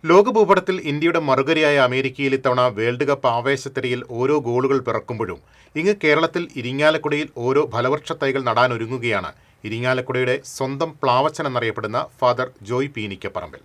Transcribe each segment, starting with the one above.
ലോകഭൂപടത്തിൽ ഇന്ത്യയുടെ മറുകരയായ അമേരിക്കയിൽ ഇത്തവണ വേൾഡ് കപ്പ് ആവേശത്തിരയിൽ ഓരോ ഗോളുകൾ പിറക്കുമ്പോഴും ഇങ്ങ് കേരളത്തിൽ ഇരിങ്ങാലക്കുടയിൽ ഓരോ ഫലവൃക്ഷ തൈകൾ നടാനൊരുങ്ങുകയാണ് ഇരിങ്ങാലക്കുടയുടെ സ്വന്തം പ്ലാവച്ചൻ എന്നറിയപ്പെടുന്ന father Joy പീനിക്കപ്പറമ്പിൽ.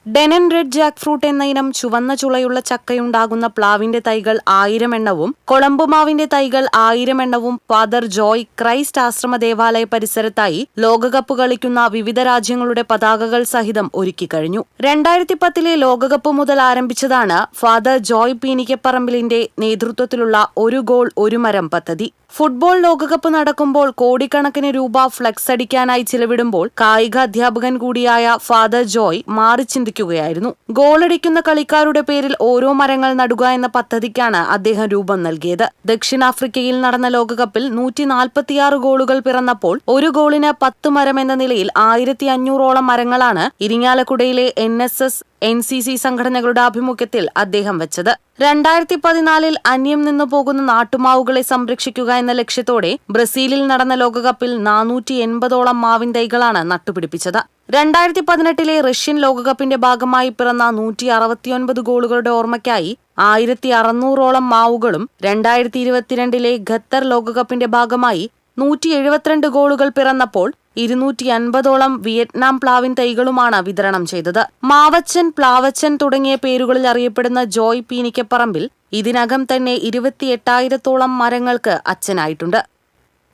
ഡെനൻ red Jack fruit എന്ന ഇനം ചുവന്ന ചുളയുള്ള ചക്കയുണ്ടാകുന്ന പ്ലാവിന്റെ തൈകൾ 1000 എണ്ണവും കൊളംബുമാവിന്റെ തൈകൾ 1000 എണ്ണവും ഫാദർ ജോയ് ക്രൈസ്റ്റ് ആശ്രമ ദേവാലയ പരിസരത്തായി ലോകകപ്പ് കളിക്കുന്ന വിവിധ രാജ്യങ്ങളുടെ പതാകകൾ സഹിതം ഒരുക്കിക്കഴിഞ്ഞു. 2010 ലോകകപ്പ് മുതൽ ആരംഭിച്ചതാണ് ഫാദർ ജോയ് പീനിക്കപ്പറമ്പിലിന്റെ നേതൃത്വത്തിലുള്ള ഒരു ഗോൾ ഒരു മരം പദ്ധതി. ഫുട്ബോൾ ലോകകപ്പ് നടക്കുമ്പോൾ കോടിക്കണക്കിന് രൂപ ഫ്ലക്സ് അടിക്കാനായി ചിലവിടുമ്പോൾ കായിക അധ്യാപകൻ കൂടിയായ ഫാദർ ജോയ് മാറി ചിന്തിക്കുകയായിരുന്നു. ഗോളടിക്കുന്ന കളിക്കാരുടെ പേരിൽ ഓരോ മരങ്ങൾ നടുക എന്ന പദ്ധതിക്കാണ് അദ്ദേഹം രൂപം നൽകിയത്. ദക്ഷിണാഫ്രിക്കയിൽ നടന്ന ലോകകപ്പിൽ 146 ഗോളുകൾ പിറന്നപ്പോൾ ഒരു ഗോളിന് 10 മരം എന്ന നിലയിൽ 1500ഓളം മരങ്ങളാണ് ഇരിങ്ങാലക്കുടയിലെ NSS NCC സംഘടനകളുടെ ആഭിമുഖ്യത്തിൽ അദ്ദേഹം വെച്ചത്. 2014 അന്യം നിന്നു പോകുന്ന നാട്ടുമാവുകളെ സംരക്ഷിക്കുക എന്ന ലക്ഷ്യത്തോടെ ബ്രസീലിൽ നടന്ന ലോകകപ്പിൽ 480ഓളം മാവിൻ തൈകളാണ് നട്ടുപിടിപ്പിച്ചത്. 2018 റഷ്യൻ ലോകകപ്പിന്റെ ഭാഗമായി പിറന്ന 169 ഗോളുകളുടെ ഓർമ്മയ്ക്കായി 1600ഓളം മാവുകളും 2022 ഖത്തർ ലോകകപ്പിന്റെ ഭാഗമായി 172 ഗോളുകൾ പിറന്നപ്പോൾ 250ഓളം വിയറ്റ്നാം പ്ലാവിൻ തൈകളുമാണ് വിതരണം ചെയ്തത്. മാവച്ചൻ, പ്ലാവച്ചൻ തുടങ്ങിയ പേരുകളിൽ അറിയപ്പെടുന്ന ജോയ് പീനിക്കപ്പറമ്പിൽ ഇതിനകം തന്നെ 28,000ഓളം മരങ്ങൾക്ക് അച്ഛനായിട്ടുണ്ട്.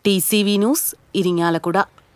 TCV news, Irinjalakuda.